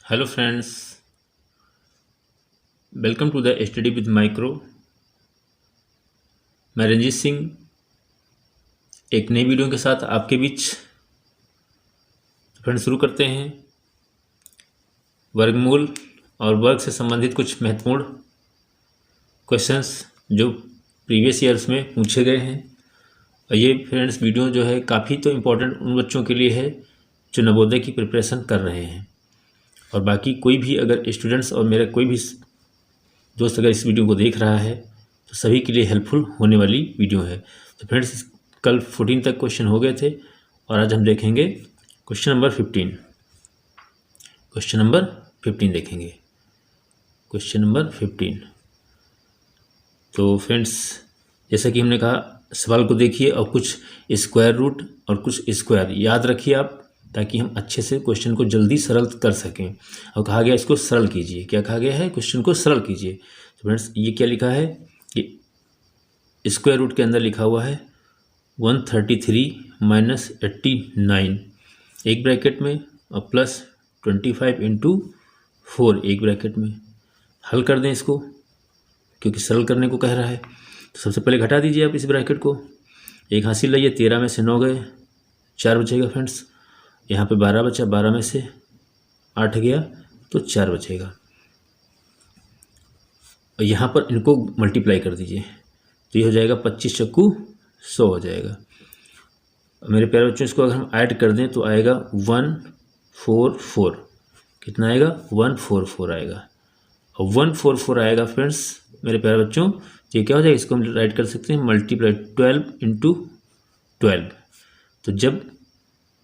Hello friends, welcome to the study with micro. मैं रंजीत सिंह एक नई वीडियो के साथ आपके बीच। फ्रेंड्स, शुरू करते हैं। वर्गमूल और वर्ग से संबंधित कुछ महत्वपूर्ण क्वेश्चंस जो प्रीवियस ईयर्स में पूछे गए हैं। और ये फ्रेंड्स वीडियो जो है काफ़ी तो इम्पोर्टेंट उन बच्चों के लिए है जो नवोदय की प्रिपरेशन कर रहे हैं। और बाकी कोई भी अगर स्टूडेंट्स और मेरा कोई भी दोस्त अगर इस वीडियो को देख रहा है तो सभी के लिए हेल्पफुल होने वाली वीडियो है। तो फ्रेंड्स, कल 14 तक क्वेश्चन हो गए थे और आज हम देखेंगे क्वेश्चन नंबर 15। क्वेश्चन नंबर 15 देखेंगे, क्वेश्चन नंबर 15। तो फ्रेंड्स, जैसा कि हमने कहा, सवाल को देखिए और कुछ स्क्वायर रूट और कुछ स्क्वायर याद रखिए आप, ताकि हम अच्छे से क्वेश्चन को जल्दी सरल कर सकें। और कहा गया इसको सरल कीजिए। क्या कहा गया है? क्वेश्चन को सरल कीजिए। तो फ्रेंड्स, ये क्या लिखा है कि स्क्वायर रूट के अंदर लिखा हुआ है 133 माइनस 89 एक ब्रैकेट में और प्लस 25 इंटू 4 एक ब्रैकेट में। हल कर दें इसको, क्योंकि सरल करने को कह रहा है। तो सबसे पहले घटा दीजिए आप इस ब्रैकेट को। एक हासिल लाइए, 13 में से 9 गए, 4 बचेगा फ्रेंड्स। यहाँ पे 12 बचा, 12 में से 8 गया तो 4 बचेगा। और यहाँ पर इनको मल्टीप्लाई कर दीजिए तो ये हो जाएगा 25 चक्कू 100 हो जाएगा। मेरे प्यारे बच्चों, इसको अगर हम ऐड कर दें तो आएगा 144। कितना आएगा? 144 आएगा। और 144 आएगा फ्रेंड्स मेरे प्यारे बच्चों। तो ये क्या हो जाएगा? इसको हम राइट कर सकते हैं मल्टीप्लाई 12 इंटू 12। तो जब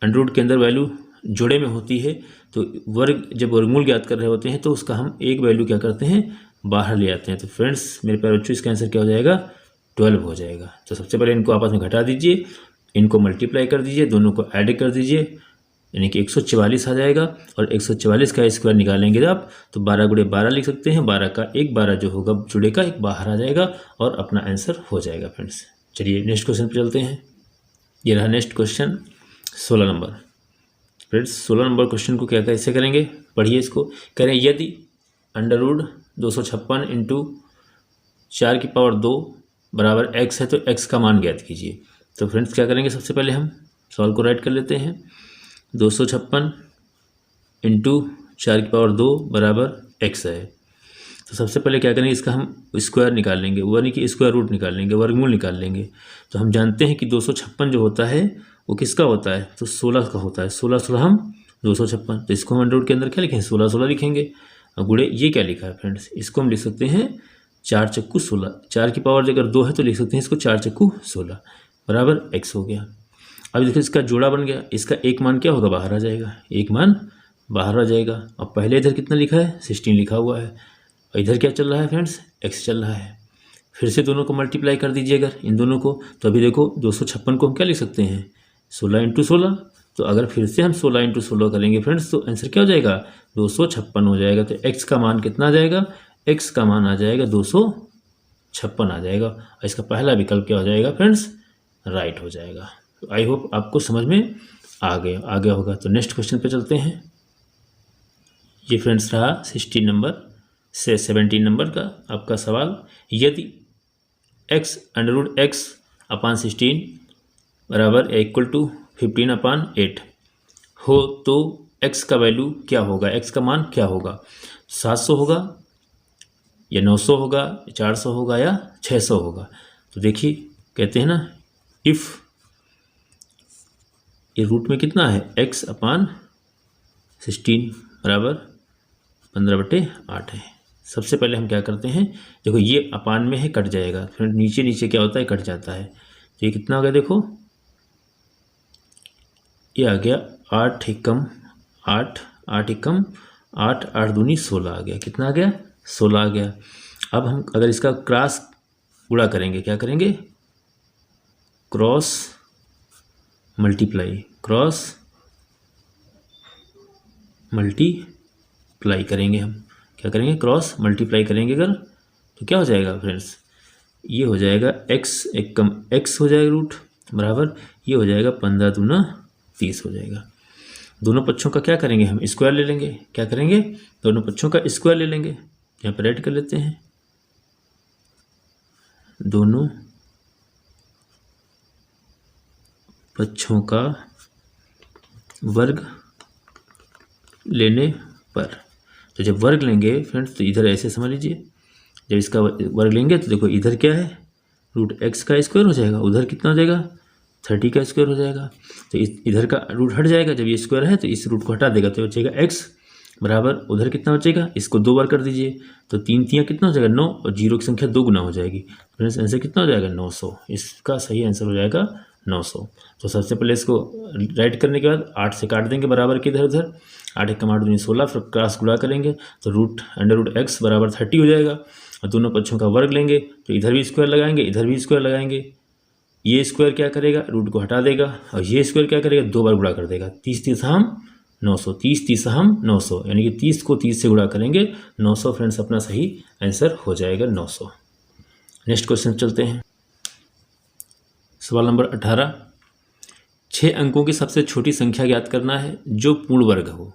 अंडररूट के अंदर वैल्यू जोड़े में होती है तो जब वर्गमूल ज्ञात कर रहे होते हैं तो उसका हम एक वैल्यू क्या करते हैं? बाहर ले आते हैं। तो फ्रेंड्स मेरे प्यारे बच्चों, इसका आंसर क्या हो जाएगा? 12 हो जाएगा। तो सबसे पहले इनको आपस में घटा दीजिए, इनको मल्टीप्लाई कर दीजिए, दोनों को ऐड कर दीजिए, यानी कि 144 आ जाएगा। और 144 का स्क्वायर निकालेंगे आप तो 12 गुणे 12 लिख सकते हैं। 12 का एक 12 जो होगा जुड़े का एक बाहर आ जाएगा और अपना आंसर हो जाएगा फ्रेंड्स। चलिए नेक्स्ट क्वेश्चन पर चलते हैं। ये रहा next question 16 number. Friends 16 number question को क्या कैसे करेंगे, पढ़िए इसको। कह रहे हैं यदि अंडररूट 256 इंटू 4 की पावर 2 बराबर x है तो x का मान ज्ञात कीजिए। तो फ्रेंड्स क्या करेंगे? सबसे पहले हम सवाल को राइट कर लेते हैं। 256 इंटू 4 की पावर 2 बराबर x है। तो सबसे पहले क्या करेंगे? इसका हम स्क्वायर निकाल लेंगे, यानी कि स्क्वायर रूट निकाल लेंगे, वर्गमूल निकाल लेंगे। तो हम जानते हैं कि 256 जो होता है वो किसका होता है? तो 16 का होता है। 16 16 हम 256। तो इसको हम अंडररूट के अंदर क्या लिखेंगे? 16 16 लिखेंगे। और गुणे ये क्या लिखा है फ्रेंड्स? इसको हम लिख सकते हैं 4 चक्कू 16। 4 की पावर अगर 2 है तो लिख सकते हैं इसको 4 चक्कू 16 बराबर x हो गया। अब देखो इसका जोड़ा बन गया। इसका एक मान क्या होगा? बाहर आ जाएगा, एक मान बाहर आ जाएगा। अब पहले इधर कितना लिखा है? 16 लिखा हुआ है। और इधर क्या चल रहा है फ्रेंड्स? x चल रहा है। फिर से दोनों को मल्टीप्लाई कर दीजिए अगर इन दोनों को, तो अभी देखो 256 को हम क्या लिख सकते हैं? 16 इंटू 16। तो अगर फिर से हम 16 इंटू 16 करेंगे फ्रेंड्स तो आंसर क्या हो जाएगा? 256 हो जाएगा। तो x का मान कितना आ जाएगा? x का मान आ जाएगा 256 आ जाएगा। और इसका पहला विकल्प क्या हो जाएगा फ्रेंड्स? राइट हो जाएगा। तो आई होप आपको समझ में आ गया होगा। तो नेक्स्ट क्वेश्चन पे चलते हैं। ये फ्रेंड्स रहा 16 नंबर से 17 नंबर का आपका सवाल। यदि x अंडररूट x अपान 16 बराबर इक्वल टू 15/8 हो तो x का वैल्यू क्या होगा? x का मान क्या होगा? 700 होगा या 900 होगा, 400 होगा या 600 होगा? तो देखिए कहते हैं ना, इफ़ ये रूट में कितना है? x अपान 16 बराबर 15/8 है। सबसे पहले हम क्या करते हैं? देखो ये अपान में है, कट जाएगा। फिर नीचे नीचे क्या होता है? कट जाता है। तो ये कितना हो गया? देखो ये आ गया 8 एकम 8, 8 एकम 8, 8 दूनी 16 आ गया। कितना आ गया? 16 आ गया। अब हम अगर इसका क्रॉस गुणा करेंगे, क्या करेंगे? क्रॉस मल्टीप्लाई, क्रॉस मल्टीप्लाई करेंगे। हम क्या करेंगे? क्रॉस मल्टीप्लाई करेंगे अगर, तो क्या हो जाएगा फ्रेंड्स? ये हो जाएगा x एकम x हो जाएगा रूट बराबर, ये हो जाएगा 15 दूना 30 हो जाएगा। दोनों पक्षों का क्या करेंगे, हम स्क्वायर ले लेंगे। क्या करेंगे, दोनों पक्षों का स्क्वायर ले लेंगे। यहाँ पर राइट कर लेते हैं, दोनों पक्षों का वर्ग लेने पर। तो जब वर्ग लेंगे फ्रेंड्स, तो इधर ऐसे समझ लीजिए, जब इसका वर्ग लेंगे तो देखो इधर क्या है, रूट एक्स का स्क्वायर हो जाएगा, उधर कितना हो जाएगा, 30 का स्क्वायर हो जाएगा। तो इधर का रूट हट जाएगा, जब ये स्क्वायर है तो इस रूट को हटा देगा, तो बचेगा एक्स बराबर उधर कितना बचेगा, इसको 2 बार कर दीजिए, तो 3 3 कितना हो जाएगा 9, और जीरो की संख्या 2 गुना हो जाएगी। फ्रेंड्स आंसर कितना हो जाएगा 900। इसका सही आंसर हो जाएगा 900। तो सबसे पहले इसको राइट करने के बाद 8 से काट देंगे बराबर के इधर उधर, 8 एक 8 दूनी 16, फिर क्रॉस गुणा करेंगे तो रूट अंडर रूट एक्स बराबर 30 हो जाएगा। और दोनों पक्षों का वर्ग लेंगे तो इधर भी स्क्वायर लगाएंगे, इधर भी स्क्वायर लगाएंगे। ये स्क्वायर क्या करेगा, रूट को हटा देगा, और ये स्क्वायर क्या करेगा, 2 बार गुणा कर देगा। 30 30 हम 900, 30 30 हम 900, यानी कि 30 को 30 से गुणा करेंगे 900। फ्रेंड्स अपना सही आंसर हो जाएगा 900। नेक्स्ट क्वेश्चन चलते हैं, सवाल नंबर 18। 6 अंकों की सबसे छोटी संख्या ज्ञात करना है जो पूर्ण वर्ग हो,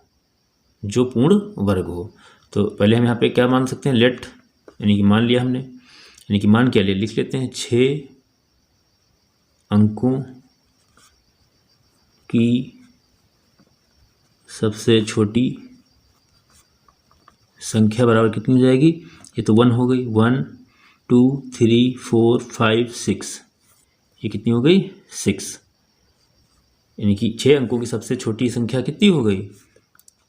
जो पूर्ण वर्ग हो। तो पहले हम यहाँ पे क्या मान सकते हैं, लेट, यानी कि मान लिया हमने, यानी कि मान क्या लिया, लिख लेते हैं 6 अंकों की सबसे छोटी संख्या बराबर कितनी हो जाएगी, ये तो 1 हो गई, 1 2 3 4 5 6, ये कितनी हो गई 6, यानी कि 6 अंकों की सबसे छोटी संख्या कितनी हो गई,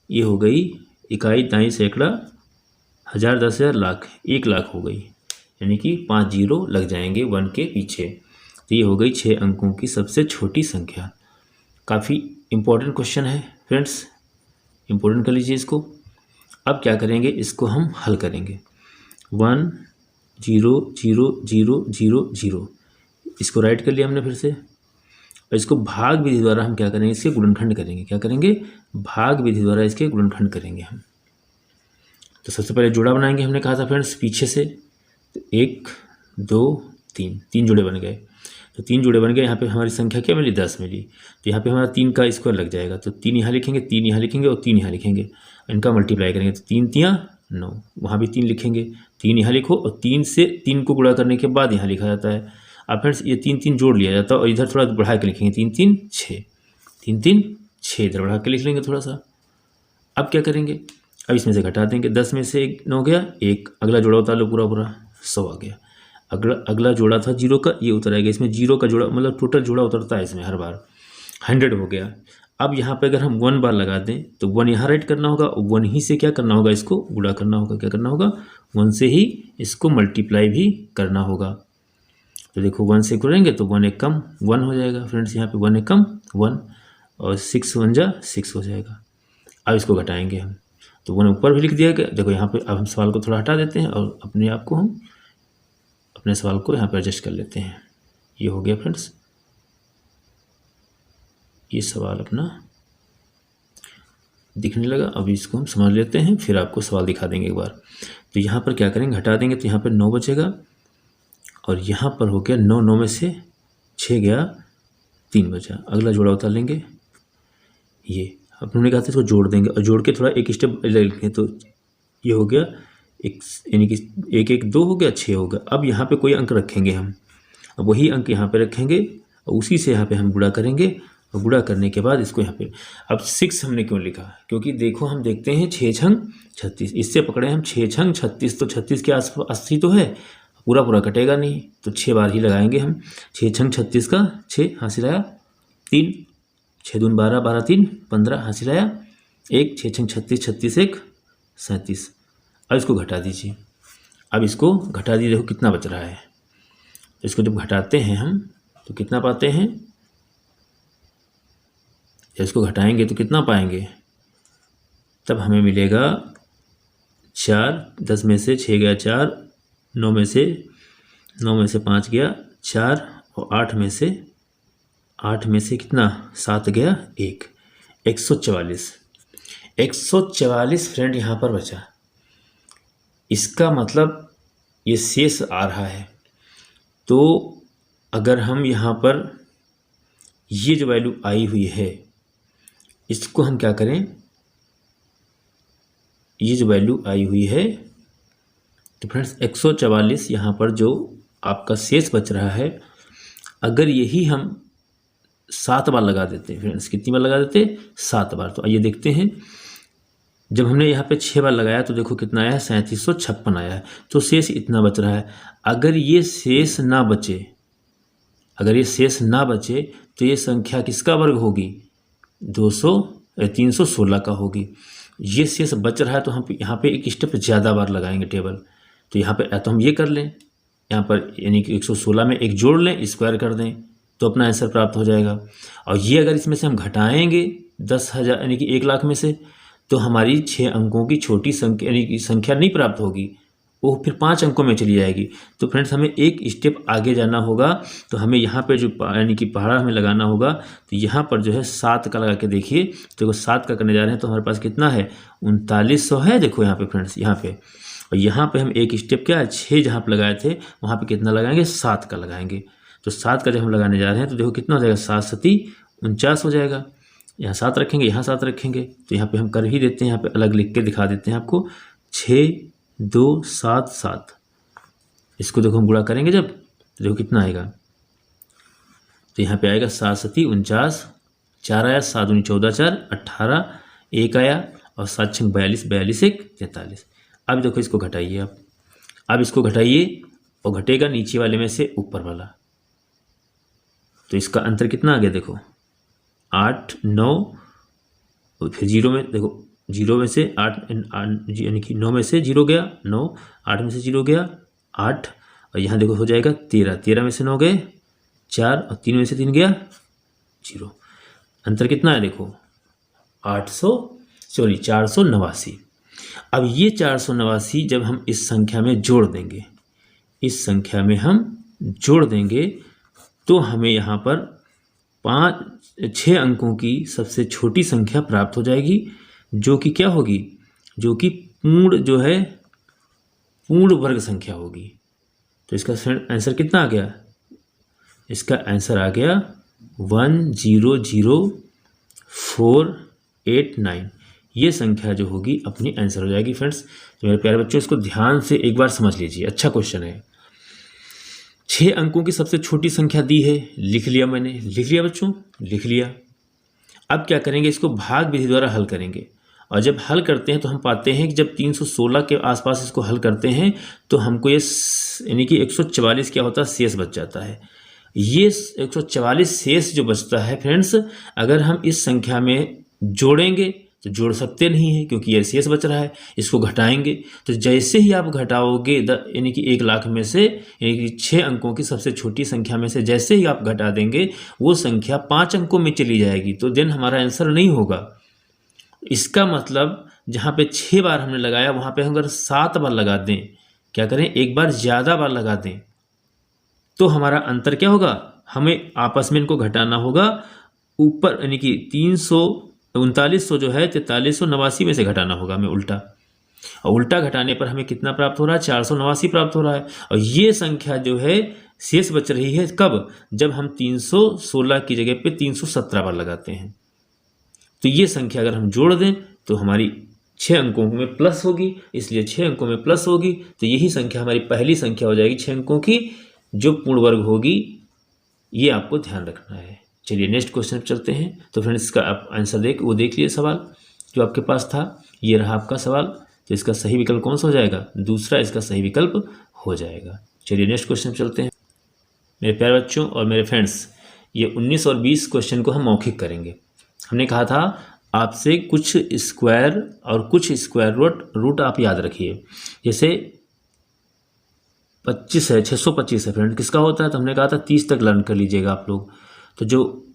ये हो गई इकाई, दाई, सैकड़ा, हज़ार, 10,000, लाख, 1 लाख हो गई, यानी कि 5 जीरो लग जाएंगे 1 के पीछे। तो ये हो गई 6 अंकों की सबसे छोटी संख्या। काफ़ी इम्पोर्टेंट क्वेश्चन है फ्रेंड्स, इम्पोर्टेंट कर लीजिए इसको। अब क्या करेंगे, इसको हम हल करेंगे। 1 0 0 0 0 0, इसको राइट कर लिया हमने फिर से, और इसको भाग विधि द्वारा हम क्या करेंगे, इसके गुणनखंड करेंगे। क्या करेंगे, भाग विधि द्वारा इसके गुणनखंड करेंगे हम। तो सबसे पहले जोड़ा बनाएंगे, हमने कहा था फ्रेंड्स पीछे से, तो 1 2 3, 3 जोड़े बन गए। तो 3 जोड़े बन गए, यहाँ पे हमारी संख्या क्या मिली, 10 मिली। तो यहाँ पे हमारा 3 का स्क्वायर लग जाएगा, तो 3 यहाँ लिखेंगे, 3 यहाँ लिखेंगे और 3 यहाँ लिखेंगे, इनका मल्टीप्लाई करेंगे तो 3 3 9, वहाँ भी 3 लिखेंगे, 3 यहाँ लिखो, और 3 से 3 को गुणा करने के बाद यहाँ लिखा जाता है। अब फ्रेंड्स ये 3 3 जोड़ लिया जाता है, और इधर थोड़ा बढ़ा के लिखेंगे, 3 3 6, 3 3 6, इधर बढ़ा के लिख लेंगे थोड़ा सा। अब क्या करेंगे, अब इसमें से घटा देंगे, 10 में से 9 गया 1, अगला जोड़ा उतार लो पूरा पूरा, 100 आ गया। अगला जोड़ा था 0 का, ये उतर आएगा, इसमें 0 का जोड़ा मतलब टोटल जोड़ा उतरता है इसमें हर बार, 100 हो गया। अब यहाँ पे अगर हम 1 बार लगा दें तो 1 यहाँ राइट करना होगा, 1 ही से क्या करना होगा, इसको गुणा करना होगा। क्या करना होगा, 1 से ही इसको मल्टीप्लाई भी करना होगा। तो देखो 1 से करेंगे तो 1 एक कम 1 हो जाएगा फ्रेंड्स, यहाँ पे 1 एक कम 1, और 6 1 जा 6 हो जाएगा। अब इसको घटाएंगे हम, तो 1 ऊपर भी लिख दिया गया। देखो यहाँ पे अब हम सवाल को थोड़ा हटा देते हैं, और अपने आप को हम अपने सवाल को यहाँ पर एडजस्ट कर लेते हैं। ये हो गया फ्रेंड्स, ये सवाल अपना दिखने लगा। अभी इसको हम समझ लेते हैं, फिर आपको सवाल दिखा देंगे एक बार। तो यहाँ पर क्या करेंगे, हटा देंगे, तो यहाँ पर 9 बचेगा, और यहाँ पर हो गया 9, 9 में से 6 गया 3 बचा। अगला जोड़ा उतार लेंगे, ये अपने कहा था इसको जोड़ देंगे, और जोड़ के थोड़ा एक स्टेप लेंगे, तो ये हो गया एक, यानी कि 1 1 2 हो गया, 6 हो गया। अब यहाँ पे कोई अंक रखेंगे हम, अब वही अंक यहाँ पे रखेंगे, और उसी से यहाँ पे हम गुणा करेंगे, और गुणा करने के बाद इसको यहाँ पे, अब 6 हमने क्यों लिखा, क्योंकि देखो हम देखते हैं 6 छंग 36, इससे पकड़े हम 6 छंग 36, तो 36 के आस 80 तो है, पूरा पूरा कटेगा नहीं, तो 6 बार ही लगाएंगे हम। 6 छंग 36 का 6 हासिल आया 3, 6 दून 12, 12 3 15 हासिल आया 1, 6 छंग 36, 36 1 37। अब इसको घटा दीजिए, अब इसको घटा दीजिए, देखो कितना बच रहा है। इसको जब घटाते हैं हम तो कितना पाते हैं, इसको घटाएंगे तो कितना पाएंगे, तब हमें मिलेगा 4, 10 में से 6 गया 4, 9 में से 5 गया 4, और 8 में से कितना 7 गया 1, 144। 144 फ्रेंड यहाँ पर बचा। इसका मतलब ये शेष आ रहा है, तो अगर हम यहाँ पर ये जो वैल्यू आई हुई है इसको हम क्या करें, ये जो वैल्यू आई हुई है, तो फ्रेंड्स 144 यहाँ पर जो आपका शेष बच रहा है, अगर यही हम 7 बार लगा देते हैं फ्रेंड्स, कितनी बार लगा देते हैं, 7 बार। तो आइए देखते हैं, जब हमने यहाँ पे 6 बार लगाया तो देखो कितना आया है, 3756 आया है। तो शेष इतना बच रहा है। अगर ये शेष ना बचे, अगर ये शेष ना बचे तो ये संख्या किसका वर्ग होगी, 316 का होगी। ये शेष बच रहा है तो हम यहाँ पे एक स्टेप ज़्यादा बार लगाएंगे टेबल। तो यहाँ पे तो हम ये कर लें, यहाँ पर यानी कि 116 में एक जोड़ लें, स्क्वायर कर दें, तो अपना आंसर प्राप्त हो जाएगा। और ये अगर इसमें से हम घटाएंगे 10,000 यानी कि 1 लाख में से, तो हमारी 6 अंकों की छोटी संख्या यानी कि संख्या नहीं प्राप्त होगी, वो फिर 5 अंकों में चली जाएगी। तो फ्रेंड्स हमें एक स्टेप आगे जाना होगा। तो हमें यहाँ पे जो यानी कि पहाड़ा हमें लगाना होगा, तो यहाँ पर जो है 7 का लगा के देखिए, तो देखो 7 का करने जा रहे हैं तो हमारे पास कितना है, 3900 है। देखो यहाँ पे फ्रेंड्स, यहाँ पे, और यहाँ पे हम एक स्टेप क्या है, 6 जहाँ पर लगाए थे वहाँ पे कितना लगाएंगे, 7 का लगाएंगे। तो 7 का जब हम लगाने जा रहे हैं तो देखो कितना हो जाएगा, 7 सती 49 हो जाएगा। यहाँ 7 रखेंगे, यहाँ 7 रखेंगे, तो यहाँ पे हम कर ही देते हैं, यहाँ पे अलग लिख के दिखा देते हैं आपको। 6 2 7 7, इसको देखो हम गुणा करेंगे जब, तो देखो कितना आएगा, तो यहाँ पे आएगा 7 सती 49, 4 आया, 7 दूनी 14, 4 18, 1 आया, और 7 छंग 42, 42 1 43। अब देखो इसको घटाइए आप, अब इसको घटाइए और घटेगा नीचे वाले में से ऊपर वाला, तो इसका अंतर कितना आ गया, देखो 8 9, और फिर 0 में देखो, 0 में से 8 यानी कि 9 में से 0 गया 9, 8 में से 0 गया 8, और यहाँ देखो हो जाएगा 13, 13 में से 9 गए 4, और 3 में से 3 गया 0। अंतर कितना है देखो, 489। अब ये 489 जब हम इस संख्या में जोड़ देंगे, इस संख्या में हम जोड़ देंगे, तो हमें यहाँ पर 6 अंकों की सबसे छोटी संख्या प्राप्त हो जाएगी, जो कि क्या होगी, जो कि पूर्ण जो है पूर्ण वर्ग संख्या होगी। तो इसका आंसर कितना आ गया, इसका आंसर आ गया 100489। ये संख्या जो होगी अपनी आंसर हो जाएगी फ्रेंड्स। तो मेरे प्यारे बच्चों, इसको ध्यान से एक बार समझ लीजिए, अच्छा क्वेश्चन है। 6 अंकों की सबसे छोटी संख्या दी है, लिख लिया मैंने, लिख लिया बच्चों, लिख लिया। अब क्या करेंगे, इसको भाग विधि द्वारा हल करेंगे, और जब हल करते हैं तो हम पाते हैं कि जब 316 के आसपास इसको हल करते हैं तो हमको ये यानी कि 144 क्या होता है, शेष बच जाता है। ये 144 शेष जो बचता है फ्रेंड्स, अगर हम इस संख्या में जोड़ेंगे तो जोड़ सकते नहीं है, क्योंकि ये शेष बच रहा है। इसको घटाएंगे तो जैसे ही आप घटाओगे यानी कि 1 लाख में से, यानी कि 6 अंकों की सबसे छोटी संख्या में से जैसे ही आप घटा देंगे, वो संख्या 5 अंकों में चली जाएगी, तो देन हमारा आंसर नहीं होगा। इसका मतलब जहाँ पे 6 बार हमने लगाया वहाँ पे हम अगर 7 बार लगा दें, क्या करें, एक बार ज़्यादा बार लगा दें, तो हमारा अंतर क्या होगा, हमें आपस में इनको घटाना होगा ऊपर, यानी कि 3900 जो है 4389 में से घटाना होगा हमें उल्टा, और उल्टा घटाने पर हमें कितना प्राप्त हो रहा है, 489 प्राप्त हो रहा है। और ये संख्या जो है शेष बच रही है कब, जब हम 316 की जगह पे 317 बार लगाते हैं। तो ये संख्या अगर हम जोड़ दें तो हमारी 6 अंकों में प्लस होगी, इसलिए 6 अंकों में प्लस होगी, तो यही संख्या हमारी पहली संख्या हो जाएगी 6 अंकों की, जो पूर्ण वर्ग होगी। ये आपको ध्यान रखना है। चलिए नेक्स्ट क्वेश्चन चलते हैं। तो फ्रेंड्स इसका आप आंसर वो देख लिए, सवाल जो आपके पास था, ये रहा आपका सवाल। तो इसका सही विकल्प कौन सा हो जाएगा, दूसरा इसका सही विकल्प हो जाएगा। चलिए नेक्स्ट क्वेश्चन चलते हैं। मेरे प्यारे बच्चों और मेरे फ्रेंड्स, ये 19 और 20 क्वेश्चन को हम मौखिक करेंगे। हमने कहा था आपसे कुछ स्क्वायर और कुछ स्क्वायर रूट आप याद रखिए। जैसे 25 है, 625 है फ्रेंड, किसका होता है, तो हमने कहा था 30 तक लर्न कर लीजिएगा आप लोग। तो जो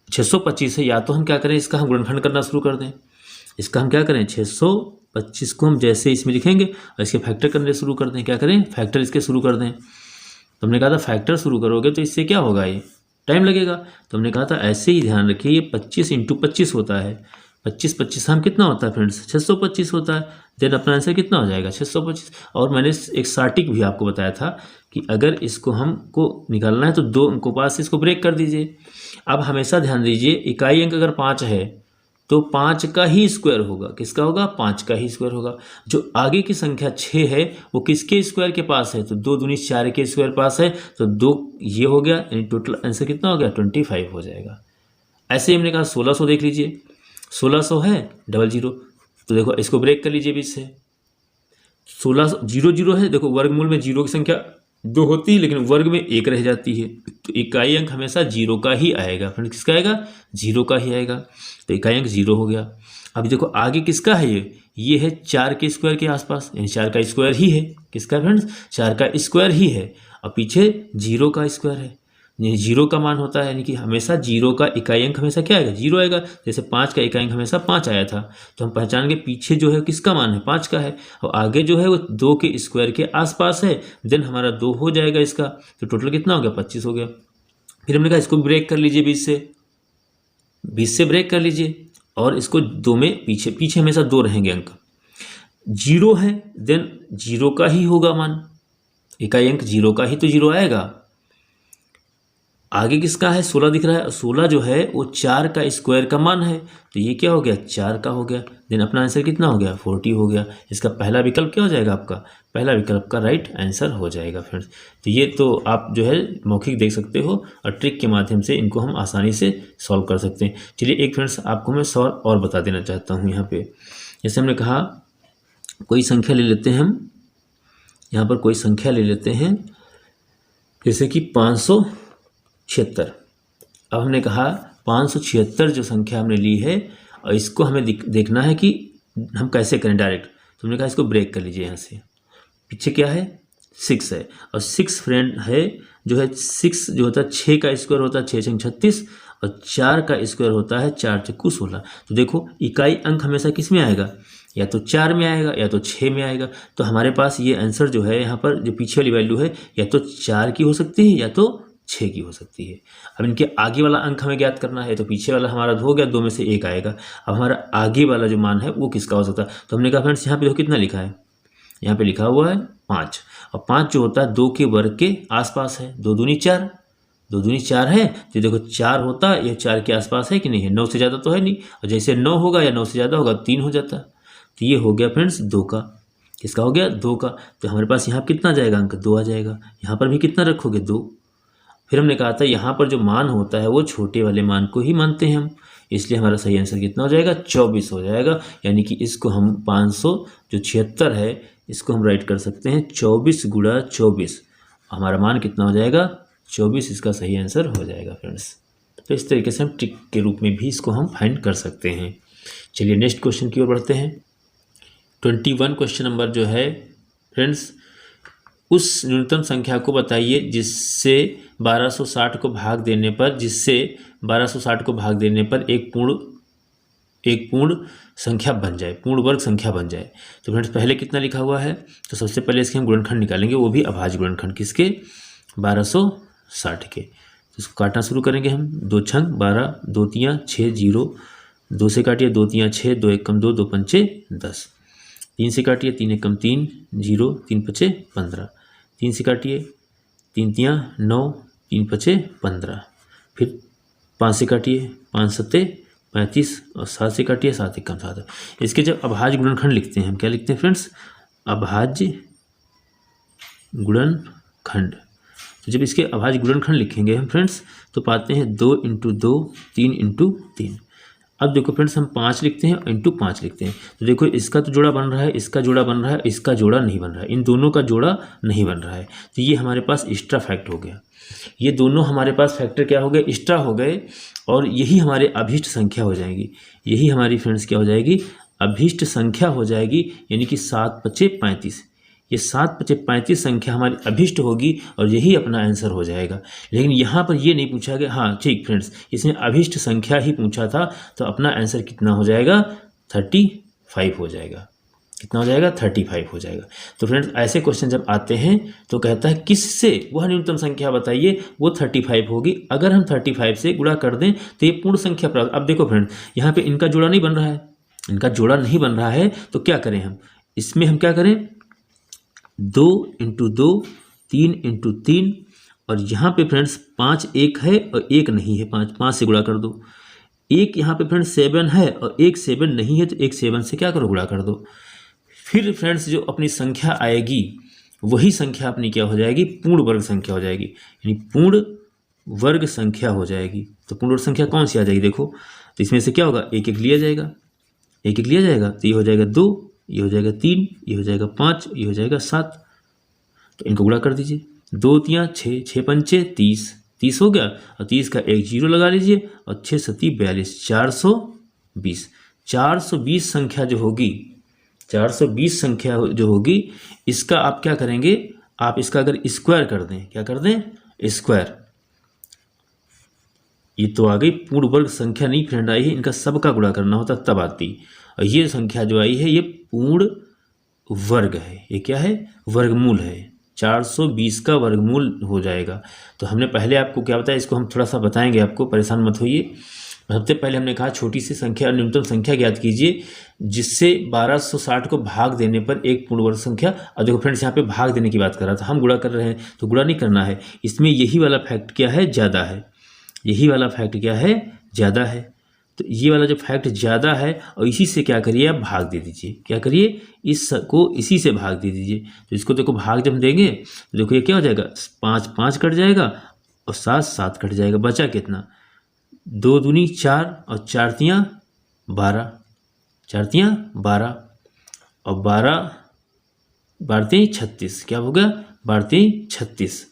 625 है, या तो हम क्या करें, इसका हम गुणनखंड करना शुरू कर दें। इसका हम क्या करें, 625 को हम जैसे इसमें लिखेंगे और इसके फैक्टर करने शुरू कर दें। क्या करें, फैक्टर इसके शुरू कर दें। तो हमने कहा था फैक्टर शुरू करोगे तो इससे क्या होगा, ये टाइम लगेगा। तो हमने कहा था ऐसे ही ध्यान रखिए, ये 25 × 25 होता है। 25 हम कितना होता है फ्रेंड्स, 625 होता है। देन अपना आंसर कितना हो जाएगा, 625। और मैंने एक साटिक भी आपको बताया था कि अगर इसको हमको निकालना है तो 2 अंकों पास इसको ब्रेक कर दीजिए। अब हमेशा ध्यान दीजिए, इकाई अंक अगर 5 है तो 5 का ही स्क्वायर होगा। किसका होगा? 5 का ही स्क्वायर होगा। जो आगे की संख्या 6 है वो किसके स्क्वायर के पास है? तो 2 दूनी 4 के स्क्वायर पास है, तो 2 ये हो गया, यानी टोटल आंसर कितना हो गया? 25 हो जाएगा। ऐसे ही हमने कहा 1600 देख लीजिए, 1600 है 00, तो देखो इसको ब्रेक कर लीजिए बीच से। 1600 0 है, देखो वर्गमूल में 0 की संख्या 2 होती है, लेकिन वर्ग में 1 रह जाती है, तो इकाई अंक हमेशा 0 का ही आएगा। फ्रेंड किसका आएगा? 0 का ही आएगा, तो इकाई अंक 0 हो गया। अब देखो आगे किसका है? ये है 4 के स्क्वायर के आसपास, यानी 4 का स्क्वायर ही है। किसका फ्रेंड्स? 4 का स्क्वायर ही है, और पीछे 0 का स्क्वायर है, यानी 0 का मान होता है, यानी कि हमेशा 0 का इकाई अंक हमेशा क्या आएगा? 0 आएगा। जैसे 5 का इकाई अंक हमेशा 5 आया था, तो हम पहचानेंगे पीछे जो है किसका मान है? 5 का है, और आगे जो है वो 2 के स्क्वायर के आसपास है, देन हमारा 2 हो जाएगा इसका, तो टोटल कितना हो गया? 25 हो गया। फिर हमने कहा इसको ब्रेक कर लीजिए 20 से ब्रेक कर लीजिए, और इसको 2 में पीछे हमेशा 2 रहेंगे अंक। 0 है, देन 0 का ही होगा मान, इकाई अंक 0 का ही तो 0 आएगा। आगे किसका है? 16 दिख रहा है, 16 जो है वो 4 का स्क्वायर का मान है, तो ये क्या हो गया? 4 का हो गया। देन अपना आंसर कितना हो गया? 40 हो गया। इसका पहला विकल्प क्या हो जाएगा? आपका पहला विकल्प का राइट आंसर हो जाएगा फ्रेंड्स। तो ये तो आप जो है मौखिक देख सकते हो, और ट्रिक के माध्यम से इनको हम आसानी से सॉल्व कर सकते हैं। चलिए एक फ्रेंड्स आपको मैं सॉल्व और बता देना चाहता हूँ। यहाँ पे जैसे हमने कहा कोई संख्या ले लेते हैं हम, यहाँ पर कोई संख्या ले लेते हैं, जैसे कि 576। अब हमने कहा 576 जो संख्या हमने ली है, और इसको हमें देखना है कि हम कैसे करें डायरेक्ट। तो हमने कहा इसको ब्रेक कर लीजिए। यहाँ से पीछे क्या है? 6 है, और 6 फ्रेंड है जो है 6 जो होता है 6 का स्क्वायर होता है 6 छंग 36, और 4 का स्क्वायर होता है 4 चक्कू 16। तो देखो इकाई अंक हमेशा किस में आएगा? या तो 4 में आएगा या तो 6 में आएगा। तो हमारे पास ये आंसर जो है यहाँ पर जो पीछे वाली वैल्यू है, या तो 4 की हो सकती है या तो 6 की हो सकती है। अब इनके आगे वाला अंक हमें ज्ञात करना है, तो पीछे वाला हमारा हो गया, 2 में से 1 आएगा। अब हमारा आगे वाला जो मान है वो किसका हो सकता है? तो हमने कहा फ्रेंड्स यहाँ पे देखो कितना लिखा है, यहाँ पे लिखा हुआ है 5, और 5 जो होता है 2 के वर्ग के आसपास है। 2 दूनी 4, 2 दूनी 4 है, तो देखो 4 होता है, यह 4 के आसपास है कि नहीं है? 9 से ज़्यादा तो है नहीं, और जैसे 9 होगा या 9 से ज़्यादा होगा 3 हो जाता। तो ये हो गया फ्रेंड्स 2 का। किसका हो गया? 2 का। तो हमारे पास यहाँ कितना जाएगा अंक? 2 आ जाएगा। यहाँ पर भी कितना रखोगे? 2। फिर हमने कहा था यहाँ पर जो मान होता है वो छोटे वाले मान को ही मानते हैं हम, इसलिए हमारा सही आंसर कितना हो जाएगा? 24 हो जाएगा। यानी कि इसको हम 576 है, इसको हम राइट कर सकते हैं 24 गुणा 24, हमारा मान कितना हो जाएगा? 24, इसका सही आंसर हो जाएगा फ्रेंड्स। तो इस तरीके से हम ट्रिक के रूप में भी इसको हम फाइंड कर सकते हैं। चलिए नेक्स्ट क्वेश्चन की ओर बढ़ते हैं। 21 क्वेश्चन नंबर जो है फ्रेंड्स, उस न्यूनतम संख्या को बताइए जिससे 1260 को भाग देने पर एक पूर्ण संख्या बन जाए, पूर्ण वर्ग संख्या बन जाए। तो फ्रेंड्स पहले कितना लिखा हुआ है? तो सबसे पहले इसके हम गुणनखंड निकालेंगे, वो भी अभाज्य गुणनखंड। किसके? 1260 के। तो इसको काटना शुरू करेंगे हम। 2 छंग 12, 2 तियाँ 6, 0, 2 से काटिए 2 तियाँ 6, 2 एकम 2, 2 पंचे 10, 3 से काटिए 3 एकम 3, 0, 3 पचे 15, 3 से काटिए 3 तियाँ 9, 3 पचे 15, फिर 5 से काटिए 5 सत्ते 35, और 7 से काटिए 7 एकम 7। इसके जब अभाज्य गुणनखंड लिखते हैं हम, क्या लिखते हैं फ्रेंड्स? अभाज्य गुणनखंड। तो जब इसके अभाज्य गुणनखंड लिखेंगे हम फ्रेंड्स, तो पाते हैं 2 × 2, 3 × 3। अब देखो फ्रेंड्स हम 5 लिखते हैं और इंटू 5 लिखते हैं, तो देखो इसका तो जोड़ा बन रहा है, इसका जोड़ा बन रहा है, इसका जोड़ा नहीं बन रहा है, इन दोनों का जोड़ा नहीं बन रहा है। तो ये हमारे पास एक्स्ट्रा फैक्ट हो गया। ये दोनों हमारे पास फैक्टर क्या हो गए? एक्स्ट्रा हो गए, और यही हमारे अभीष्ट संख्या हो जाएगी। यही हमारी फ्रेंड्स क्या हो जाएगी? अभीष्ट संख्या हो जाएगी। यानी कि 7 पचे 35, ये 7 पचे 35 संख्या हमारी अभीष्ट होगी, और यही अपना आंसर हो जाएगा। लेकिन यहाँ पर ये नहीं पूछा गया। हाँ ठीक फ्रेंड्स, इसमें अभीष्ट संख्या ही पूछा था, तो अपना आंसर कितना हो जाएगा? 35 हो जाएगा। कितना हो जाएगा? 35 हो जाएगा। तो फ्रेंड्स ऐसे क्वेश्चन जब आते हैं तो कहता है किससे वह न्यूनतम संख्या बताइए, वो 35 होगी। अगर हम 35 से गुणा कर दें तो ये पूर्ण संख्या प्राप्त। अब देखो फ्रेंड्स यहाँ पे इनका जोड़ा नहीं बन रहा है, इनका जोड़ा नहीं बन रहा है, तो क्या करें हम? इसमें हम क्या करें? 2 × 2, 3 × 3, और यहाँ पे फ्रेंड्स 5 एक है और 1 नहीं है, 5 से गुणा कर दो। एक यहाँ पे फ्रेंड्स 7 है और एक 7 नहीं है, तो एक 7 से क्या करो, गुणा कर दो। फिर फ्रेंड्स जो अपनी संख्या आएगी वही संख्या अपनी क्या हो जाएगी, पूर्ण वर्ग संख्या हो जाएगी, यानी पूर्ण वर्ग संख्या हो जाएगी। तो पूर्ण वर्ग संख्या कौन सी आ जाएगी, देखो तो इसमें से क्या होगा, एक एक लिया जाएगा, एक एक लिया जाएगा, तो ये हो जाएगा 2, ये हो जाएगा 3, ये हो जाएगा 5, ये हो जाएगा 7। तो इनको गुणा कर दीजिए, 2 तियाँ 6, 6 पंचे 30, 30 हो गया, और 30 का एक जीरो लगा लीजिए, और 6 सती 42, 420। 420 संख्या जो होगी, 420 संख्या जो होगी, इसका आप क्या करेंगे, आप इसका अगर स्क्वायर कर दें, क्या कर दें, स्क्वायर। ये तो आ गई पूर्ण वर्ग संख्या, नहीं फ्रेंड आई है, इनका सबका गुणा करना होता तब आती। और ये संख्या जो आई है ये पूर्ण वर्ग है, ये क्या है, वर्गमूल है, 420 का वर्गमूल हो जाएगा। तो हमने पहले आपको क्या बताया, इसको हम थोड़ा सा बताएंगे आपको, परेशान मत होइए। सबसे पहले हमने कहा छोटी सी संख्या और न्यूनतम संख्या ज्ञात कीजिए जिससे 1260 को भाग देने पर एक पूर्ण वर्ग संख्या। और देखो फ्रेंड्स यहाँ पे भाग देने की बात कर रहा था, हम गुणा कर रहे हैं तो गुणा नहीं करना है, इसमें यही वाला फैक्ट क्या है, ज़्यादा है, यही वाला फैक्ट क्या है, ज़्यादा है। तो ये वाला जो फैक्ट ज़्यादा है और इसी से क्या करिए, आप भाग दे दीजिए, क्या करिए, इसको इसी से भाग दे दीजिए। तो इसको देखो भाग जब देंगे तो देखो ये क्या हो जाएगा, 5 5 कट जाएगा और 7 7 कट जाएगा, बचा कितना, 2 दूनी 4 और 4 तियाँ 12, 4 तियाँ 12 और 12 12 36, क्या हो गया, 12 36।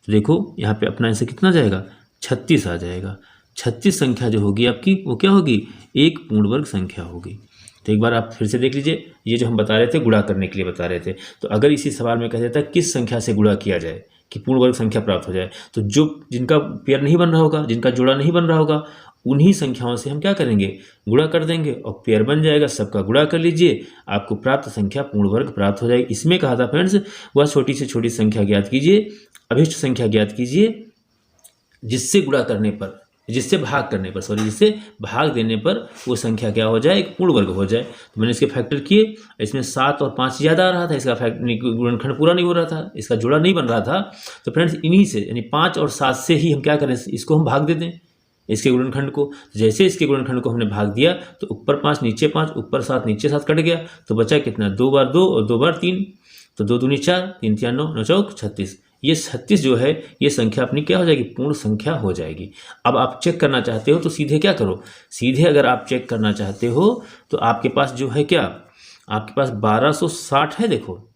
तो देखो यहाँ पे अपना ऐसे कितना जाएगा, 36 आ जाएगा। 36 संख्या जो होगी आपकी वो क्या होगी, एक पूर्ण वर्ग संख्या होगी। तो एक बार आप फिर से देख लीजिए, ये जो हम बता रहे थे गुणा करने के लिए बता रहे थे, तो अगर इसी सवाल में कह देता किस संख्या से गुणा किया जाए कि पूर्ण वर्ग संख्या प्राप्त हो जाए, तो जो जिनका पेयर नहीं बन रहा होगा, जिनका जोड़ा नहीं बन रहा होगा, उन्हीं संख्याओं से हम क्या करेंगे, गुणा कर देंगे और पेयर बन जाएगा, सबका गुणा कर लीजिए, आपको प्राप्त संख्या पूर्ण वर्ग प्राप्त हो जाएगी। इसमें कहा था फ्रेंड्स, वह छोटी से छोटी संख्या ज्ञात कीजिए, अभिष्ट संख्या ज्ञात कीजिए जिससे गुणा करने पर, जिससे भाग करने पर, सॉरी जिससे भाग देने पर वो संख्या क्या हो जाए, एक पूर्ण वर्ग हो जाए। तो मैंने इसके फैक्टर किए, इसमें 7 और 5 ज़्यादा आ रहा था, इसका गुणनखंड पूरा नहीं हो रहा था, इसका जोड़ा नहीं बन रहा था। तो फ्रेंड्स इन्हीं से, यानी 5 और 7 से ही हम क्या करें, इसको हम भाग दे दें, इसके गुणनखंड को। जैसे इसके गुणनखंड को हमने भाग दिया तो ऊपर 5 नीचे 5, ऊपर 7 नीचे 7 कट गया, तो बचा कितना, 2 बार 2 और 2 बार 3, तो 2 दूनी 4, 3 तियाँ 9, 9 चौक 36। ये 36 जो है ये संख्या अपनी क्या हो जाएगी, पूर्ण संख्या हो जाएगी। अब आप चेक करना चाहते हो तो सीधे क्या करो, सीधे अगर आप चेक करना चाहते हो तो आपके पास जो है क्या, आपके पास 1260 है। देखो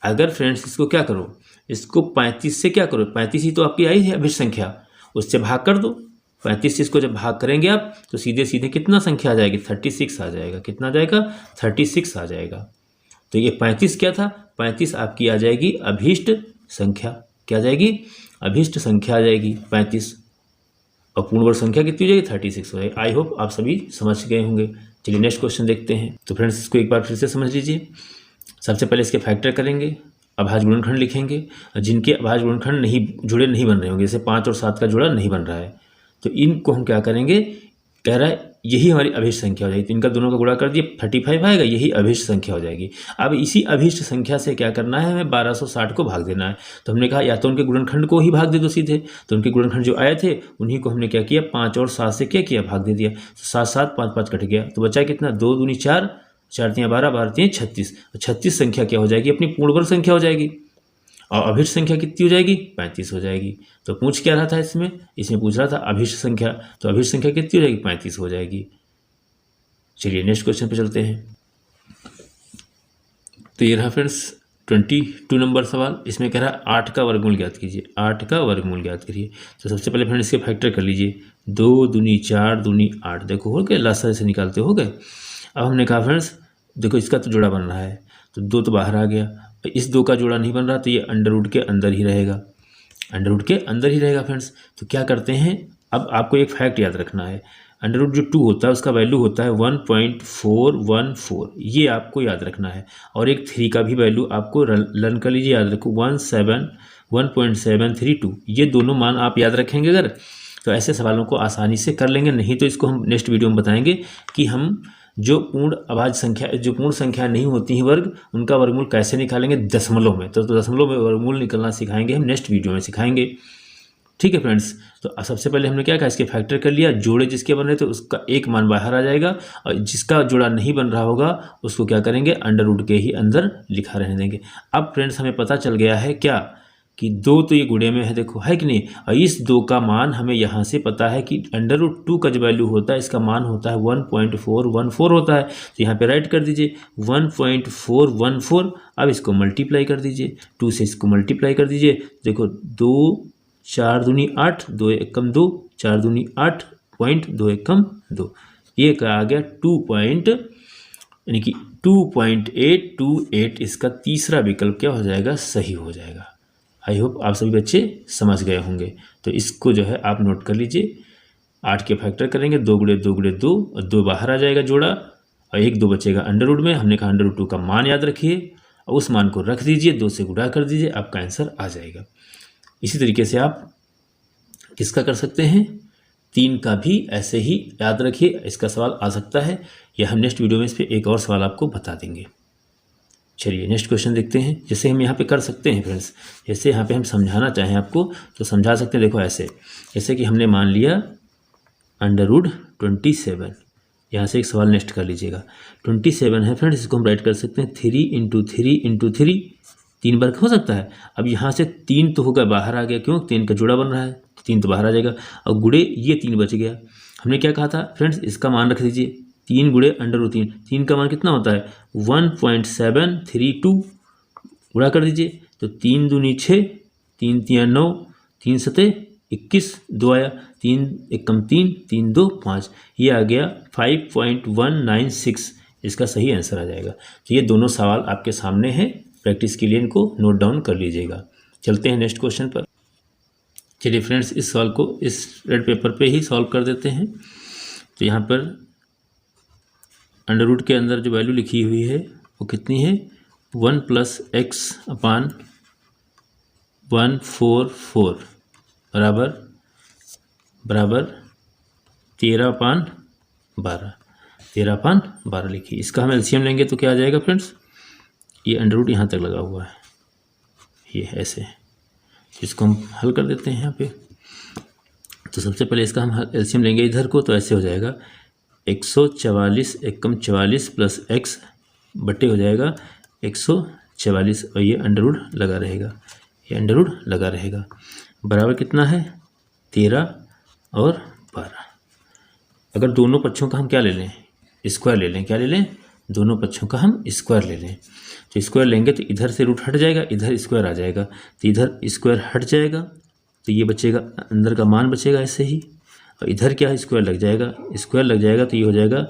अगर फ्रेंड्स इसको क्या करो, इसको 35 से क्या करो, 35 ही तो आपकी आई है अभिष्ट संख्या, उससे भाग कर दो। 35 से इसको जब भाग करेंगे आप तो सीधे सीधे कितना संख्या आ जाएगी, 36 आ जाएगा। कितना आ जाएगा, 36 आ जाएगा। तो ये 35 क्या था, 35 आपकी आ जाएगी अभीष्ट संख्या, क्या आ जाएगी, अभीष्ट संख्या आ जाएगी 35, और पूर्ण वर्ग संख्या कितनी हो जाएगी, 36 हो जाएगी। आई होप आप सभी समझ गए होंगे। चलिए नेक्स्ट क्वेश्चन देखते हैं। तो फ्रेंड्स इसको एक बार फिर से समझ लीजिए। सबसे पहले इसके फैक्टर करेंगे, अभाज्य गुणनखंड लिखेंगे, जिनके अभाज्य गुणनखंड नहीं जुड़े नहीं बन रहे होंगे, जैसे 5 और 7 का जोड़ा नहीं बन रहा है, तो इनको हम क्या करेंगे, कह रहा है यही हमारी अभिष्ट संख्या हो जाएगी। तो इनका दोनों का गुणा कर दिए, 35 आएगा, यही अभिष्ट संख्या हो जाएगी। अब इसी अभिष्ट संख्या से क्या करना है, हमें 1260 को भाग देना है। तो हमने कहा या तो उनके गुणनखंड को ही भाग दे दो सीधे, तो उनके गुणनखंड जो आए थे उन्हीं को हमने क्या किया, 5 और 7 से क्या किया, भाग दे दिया। तो 7 7 5 5 कट गया, तो बचा कितना, 2 दूनी 4, 4 तियाँ 12, 12 तियाँ 36। 36 संख्या क्या हो जाएगी, अपनी पूर्ण वर्ग संख्या हो जाएगी। और अभिष्ट संख्या कितनी हो जाएगी, 35 हो जाएगी। तो पूछ क्या रहा था इसमें, इसमें पूछ रहा था अभिष्ट संख्या, तो अभिष्ट संख्या कितनी हो जाएगी, 35 हो जाएगी। चलिए नेक्स्ट क्वेश्चन पे चलते हैं। तो ये रहा फ्रेंड्स 22 नंबर सवाल। इसमें कह रहा है 8 का वर्गमूल ज्ञात कीजिए, 8 का वर्गमूल ज्ञात करिए। तो सबसे पहले फ्रेंड्स इसके फैक्टर कर लीजिए, 2 दूनी 4 दूनी 8, देखो हो गए, लासा से निकालते हो गए। अब हमने कहा फ्रेंड्स देखो इसका तो जोड़ा बन रहा है, तो 2 तो बाहर आ गया, इस 2 का जोड़ा नहीं बन रहा, तो ये अंडर रूट के अंदर ही रहेगा, अंडर रूट के अंदर ही रहेगा फ्रेंड्स। तो क्या करते हैं, अब आपको एक फैक्ट याद रखना है, अंडर रूट जो 2 होता है उसका वैल्यू होता है 1.414, ये आपको याद रखना है। और एक 3 का भी वैल्यू आपको लर्न कर लीजिए, याद रखो 1.732। ये दोनों मान आप याद रखेंगे अगर, तो ऐसे सवालों को आसानी से कर लेंगे। नहीं तो इसको हम नेक्स्ट वीडियो में बताएंगे कि हम जो पूर्ण अभाज्य संख्या, जो पूर्ण संख्या नहीं होती हैं वर्ग, उनका वर्गमूल कैसे निकालेंगे दशमलव में। तो दशमलव में वर्गमूल निकलना सिखाएंगे हम, नेक्स्ट वीडियो में सिखाएंगे। ठीक है फ्रेंड्स, तो सबसे पहले हमने क्या कहा, इसके फैक्टर कर लिया, जोड़े जिसके बन रहे थे उसका एक मान बाहर आ जाएगा, और जिसका जोड़ा नहीं बन रहा होगा उसको क्या करेंगे, अंडर रूट के ही अंदर लिखा रहने देंगे। अब फ्रेंड्स हमें पता चल गया है क्या कि 2 तो ये गुणे में है, देखो है कि नहीं, और इस 2 का मान हमें यहाँ से पता है कि अंडर रूट 2 का जो वैल्यू होता है इसका मान होता है 1.414 होता है। तो यहाँ पे राइट कर दीजिए 1.414। अब इसको मल्टीप्लाई कर दीजिए, 2 से इसको मल्टीप्लाई कर दीजिए, देखो 2 4 दूनी 8, 2 एकम 2, 4 दूनी 8, पॉइंट 2 एकम 2, ये क्या आ गया 2 पॉइंट, यानी कि 2.828। इसका तीसरा विकल्प क्या हो जाएगा, सही हो जाएगा। आई होप आप सभी बच्चे समझ गए होंगे। तो इसको जो है आप नोट कर लीजिए, 8 के फैक्टर करेंगे, 2 गुणे 2 गुणे 2, और 2 बाहर आ जाएगा जोड़ा, और 1 2 बचेगा अंडर रूट में। हमने कहा अंडर रूट 2 का मान याद रखिए और उस मान को रख दीजिए, 2 से गुणा कर दीजिए, आपका आंसर आ जाएगा। इसी तरीके से आप किसका कर सकते हैं, 3 का भी ऐसे ही याद रखिए, इसका सवाल आ सकता है, या हम नेक्स्ट वीडियो में इस पर एक और सवाल आपको बता देंगे। चलिए नेक्स्ट क्वेश्चन देखते हैं। जैसे हम यहाँ पे कर सकते हैं फ्रेंड्स, जैसे यहाँ पे हम समझाना चाहें आपको तो समझा सकते हैं। देखो ऐसे, जैसे कि हमने मान लिया अंडर रूट 27, यहाँ से एक सवाल नेक्स्ट कर लीजिएगा। 27 है फ्रेंड्स, इसको हम राइट कर सकते हैं 3 × 3 × 3, 3 बार हो सकता है। अब यहाँ से 3 तो होगा बाहर आ गया, क्यों, 3 का जोड़ा बन रहा है, 3 तो बाहर आ जाएगा, और गुड़े ये 3 बच गया। हमने क्या कहा था फ्रेंड्स, इसका मान रख दीजिए 3 गुणे अंडर रूट 3, 3 का मान कितना होता है 1.732, गुणा कर दीजिए, तो 3 दूनी 6, 3 3 9, 3 7 21, 2 आया, 3 एकम 3, 3 2 5, ये आ गया 5.196, इसका सही आंसर आ जाएगा। तो ये दोनों सवाल आपके सामने हैं, प्रैक्टिस के लिए इनको नोट डाउन कर लीजिएगा। चलते हैं नेक्स्ट क्वेश्चन पर। चलिए फ्रेंड्स, इस सवाल को इस रेड पेपर पे ही सॉल्व कर देते हैं। तो यहाँ पर अंडर रूट के अंदर जो वैल्यू लिखी हुई है वो कितनी है, 1 + x/144 बराबर 13/12, 13/12 लिखिए। इसका हम एलसीएम लेंगे तो क्या आ जाएगा फ्रेंड्स, ये अंडर रूट यहाँ तक लगा हुआ है, ये ऐसे, इसको हम हल कर देते हैं यहाँ पे। तो सबसे पहले इसका हम एलसीएम लेंगे इधर को, तो ऐसे हो जाएगा 144 एकम 44 प्लस x बटे हो जाएगा 144, और ये अंडर रूट लगा रहेगा, ये अंडर रूट लगा रहेगा, बराबर कितना है 13 और 12। अगर दोनों पक्षों का हम क्या ले लें, स्क्वायर ले लें, क्या ले लें, दोनों पक्षों का हम स्क्वायर ले लें। तो स्क्वायर लेंगे तो इधर से रूट हट जाएगा, इधर स्क्वायर आ जाएगा, तो इधर स्क्वायर हट जाएगा, तो ये बचेगा, अंदर का मान बचेगा ऐसे ही, और इधर क्या है स्क्वायर लग जाएगा, स्क्वायर लग जाएगा, तो ये हो जाएगा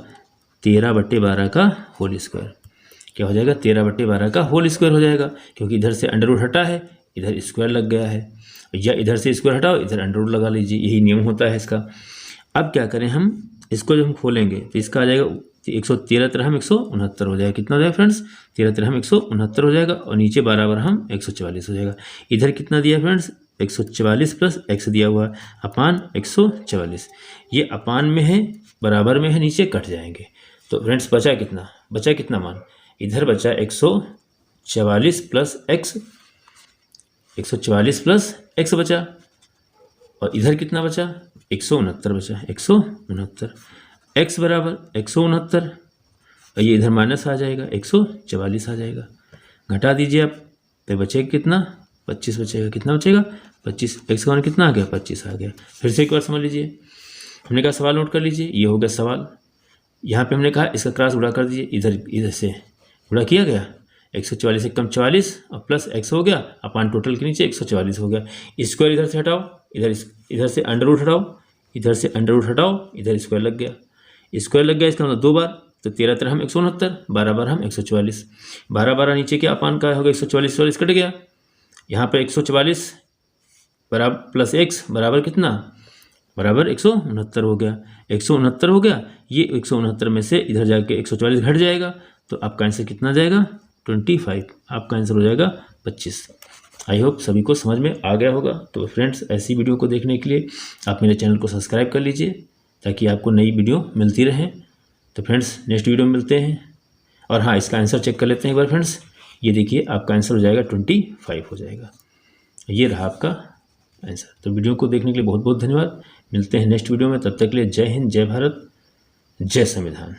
13/12 का होल स्क्वायर। क्या हो जाएगा, 13/12 का होल स्क्वायर हो जाएगा, क्योंकि इधर से अंडर रूट हटा है, इधर स्क्वायर लग गया है, या इधर से स्क्वायर हटाओ, इधर अंडर रूट लगा लीजिए, यही नियम होता है इसका। अब क्या करें हम, इसको जब हम खोलेंगे तो इसका आ जाएगा 113 × 169 हो जाएगा। कितना हो जाएगा फ्रेंड्स, 13 × 169 हो जाएगा, और नीचे 12 × 144 हो जाएगा। इधर कितना दिया फ्रेंड्स, 144 प्लस x दिया हुआ है अपान 144, ये अपान में है, बराबर में है, नीचे कट जाएंगे। तो फ्रेंड्स बचा कितना मान, इधर बचा 144 प्लस x, 144 प्लस x बचा, और इधर कितना बचा 169 बचा, 169, x बराबर 169, और ये इधर माइनस आ जाएगा, 144 आ जाएगा, घटा दीजिए आप, तो बचेगा कितना 25 बचेगा, कितना बचेगा 25, x का मान कितना आ गया 25 आ गया। फिर से एक बार समझ लीजिए, हमने कहा सवाल नोट कर लीजिए, ये हो गया सवाल, यहाँ पे हमने कहा इसका क्रॉस गुणा कर दीजिए, इधर से गुणा किया गया, 144 एकम 44 और प्लस x हो गया, अपान टोटल के नीचे 144 हो गया। स्क्वायर इधर से हटाओ, इधर से अंडर रूट हटाओ, इधर से अंडर रूट हटाओ, इधर स्क्वायर लग गया, स्क्वायर लग गया, इसका मतलब 2 बार, तो 13 × 169, 12 बार 144, 12 12 नीचे क्या अपान का हो गया 144 कट गया, यहाँ पर 144 बराबर प्लस x बराबर कितना, बराबर 169 हो गया, 169 हो गया, ये 169 में से इधर जाके 144 घट जाएगा, तो आपका आंसर कितना जाएगा 25, आपका आंसर हो जाएगा 25। आई होप सभी को समझ में आ गया होगा। तो फ्रेंड्स ऐसी वीडियो को देखने के लिए आप मेरे चैनल को सब्सक्राइब कर लीजिए, ताकि आपको नई वीडियो मिलती रहे। तो फ्रेंड्स नेक्स्ट वीडियो में मिलते हैं, और हाँ इसका आंसर चेक कर लेते हैं एक बार फ्रेंड्स, ये देखिए आपका आंसर हो जाएगा 25 हो जाएगा। ये रहा आपका आंसर। तो वीडियो को देखने के लिए बहुत बहुत धन्यवाद। मिलते हैं नेक्स्ट वीडियो में, तब तक के लिए जय हिंद, जय भारत, जय संविधान।